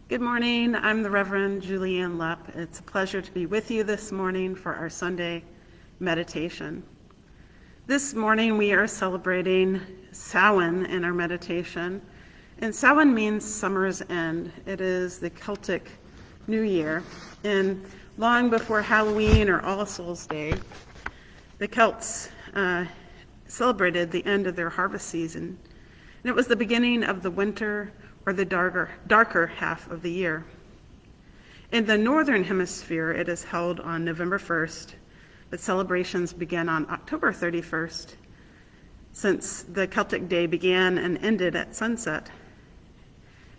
Good morning. I'm the Reverend Julianne Lepp. It's a pleasure to be with you this morning for our Sunday meditation. This morning we are celebrating Samhain in our meditation. And Samhain means summer's end. It is the Celtic New Year. And long before Halloween or All Souls Day, the Celts celebrated the end of their harvest season. And it was the beginning of the winter or the darker half of the year. In the Northern Hemisphere, it is held on November 1st, but celebrations begin on October 31st, since the Celtic Day began and ended at sunset.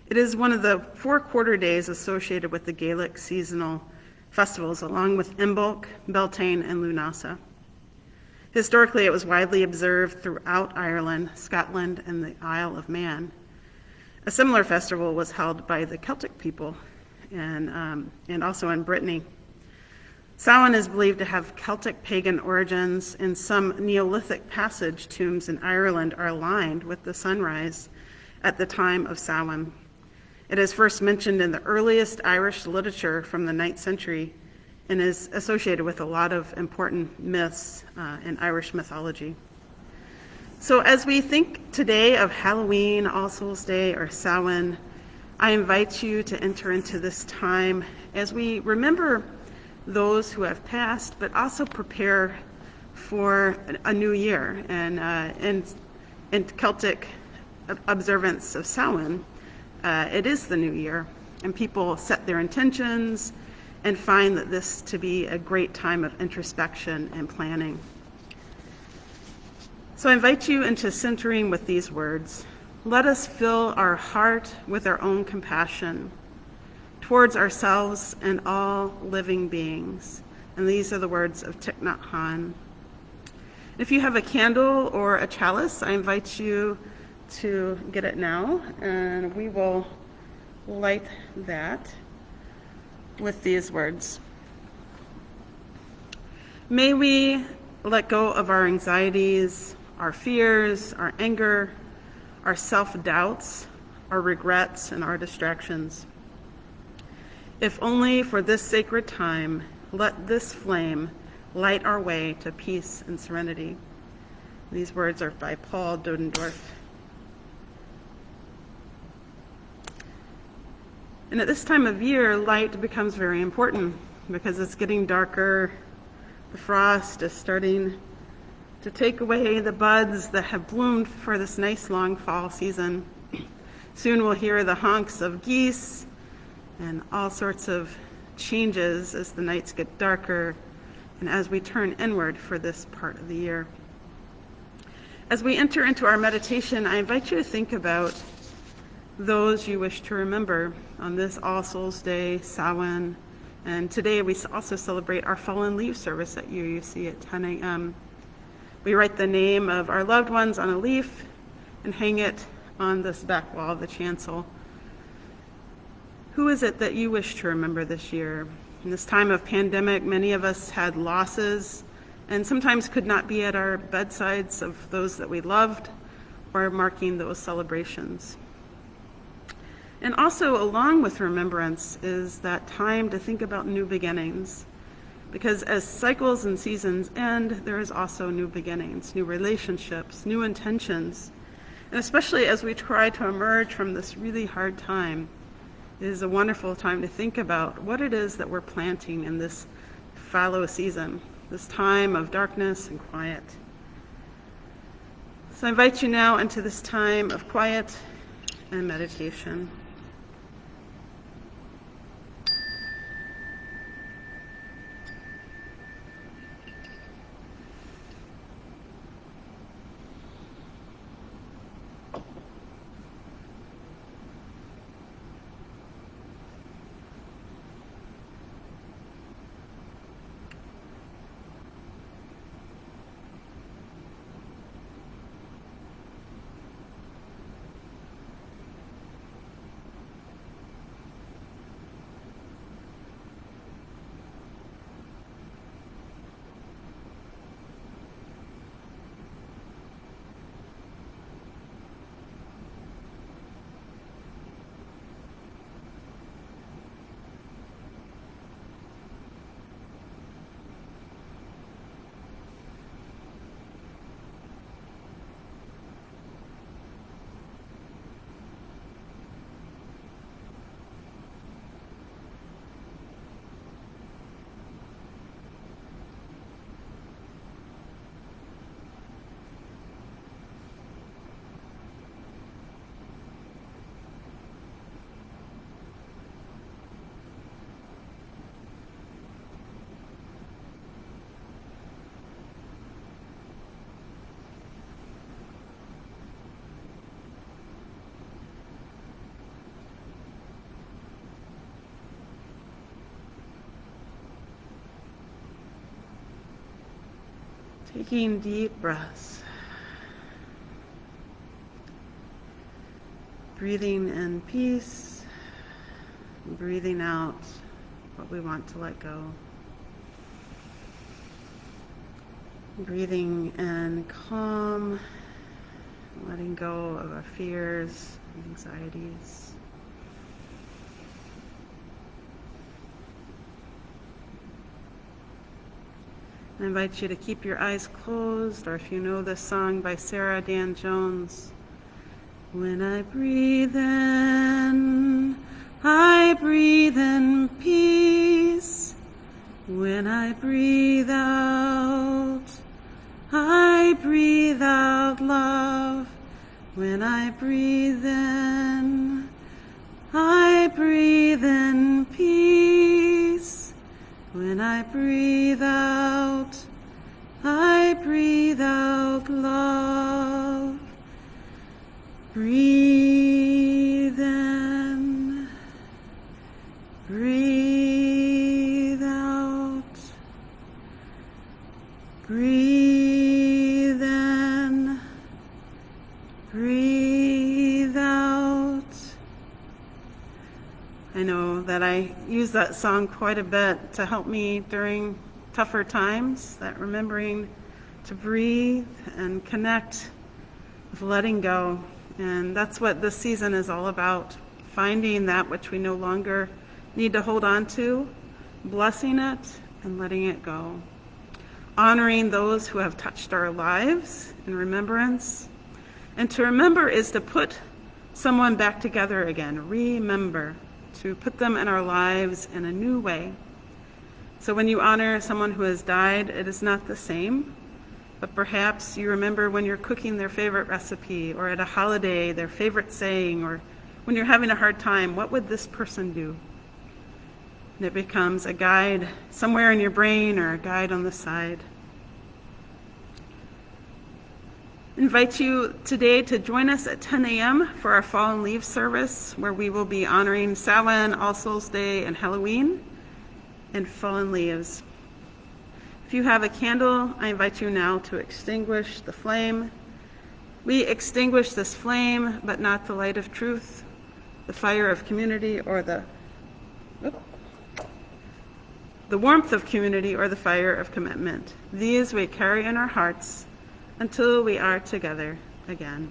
It is one of the 4 quarter days associated with the Gaelic seasonal festivals, along with Imbolc, Beltane, and Lunasa. Historically, it was widely observed throughout Ireland, Scotland, and the Isle of Man. A similar festival was held by the Celtic people and also in Brittany. Samhain is believed to have Celtic pagan origins, and some Neolithic passage tombs in Ireland are aligned with the sunrise at the time of Samhain. It is first mentioned in the earliest Irish literature from the 9th century and is associated with a lot of important myths in Irish mythology. So as we think today of Halloween, All Souls Day, or Samhain, I invite you to enter into this time as we remember those who have passed, but also prepare for a new year. And in Celtic observance of Samhain, it is the new year, and people set their intentions and find that this to be a great time of introspection and planning. So I invite you into centering with these words. Let us fill our heart with our own compassion towards ourselves and all living beings. And these are the words of Thich Nhat Hanh. If you have a candle or a chalice, I invite you to get it now, and we will light that with these words. May we let go of our anxieties, our fears, our anger, our self-doubts, our regrets, and our distractions. If only for this sacred time, let this flame light our way to peace and serenity. These words are by Paul Dodendorf. And at this time of year, light becomes very important because it's getting darker. The frost is starting to take away the buds that have bloomed for this nice long fall season. Soon we'll hear the honks of geese and all sorts of changes as the nights get darker and as we turn inward for this part of the year. As we enter into our meditation, I invite you to think about those you wish to remember on this All Souls Day, Samhain, and today we also celebrate our Fallen Leaves service at UUC at 10 a.m. We write the name of our loved ones on a leaf and hang it on this back wall of the chancel. Who is it that you wish to remember this year? In this time of pandemic, many of us had losses and sometimes could not be at our bedsides of those that we loved or marking those celebrations. And also, along with remembrance, is that time to think about new beginnings. Because as cycles and seasons end, there is also new beginnings, new relationships, new intentions. And especially as we try to emerge from this really hard time, it is a wonderful time to think about what it is that we're planting in this fallow season, this time of darkness and quiet. So I invite you now into this time of quiet and meditation. Taking deep breaths. Breathing in peace, breathing out what we want to let go. Breathing in calm, letting go of our fears and anxieties. I invite you to keep your eyes closed, or if you know this song by Sarah Dan Jones, when I breathe in, I breathe in peace. When I breathe out, I breathe out love. When I breathe in, I breathe in peace. When I breathe out, I breathe out love. Breathe in, breathe out, breathe in, breathe out. I know that I use that song quite a bit to help me during tougher times, that remembering to breathe and connect with letting go. And that's what this season is all about, finding that which we no longer need to hold on to, blessing it and letting it go. Honoring those who have touched our lives in remembrance. And to remember is to put someone back together again. Remember, to put them in our lives in a new way. So when you honor someone who has died, it is not the same. But perhaps you remember when you're cooking their favorite recipe, or at a holiday, their favorite saying, or when you're having a hard time, what would this person do? And it becomes a guide somewhere in your brain or a guide on the side. I invite you today to join us at 10 a.m. for our Fallen Leaves service, where we will be honoring Samhain, All Souls Day, and Halloween, and fallen leaves. If you have a candle, I invite you now to extinguish the flame. We extinguish this flame, but not the light of truth, the fire of community, or the warmth of community, or the fire of commitment. These we carry in our hearts until we are together again.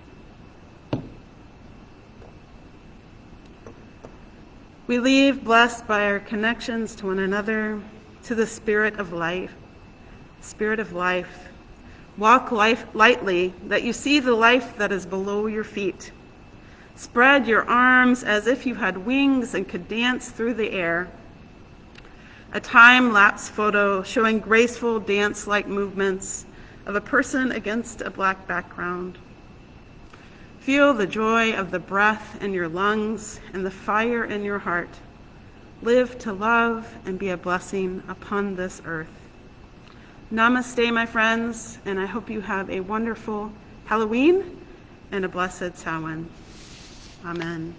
We leave blessed by our connections to one another, to the Spirit of life. Spirit of life. Walk life lightly, that you see the life that is below your feet. Spread your arms as if you had wings and could dance through the air. A time-lapse photo showing graceful dance-like movements of a person against a black background. Feel the joy of the breath in your lungs and the fire in your heart. Live to love and be a blessing upon this earth. Namaste, my friends, and I hope you have a wonderful Halloween and a blessed Samhain. Amen.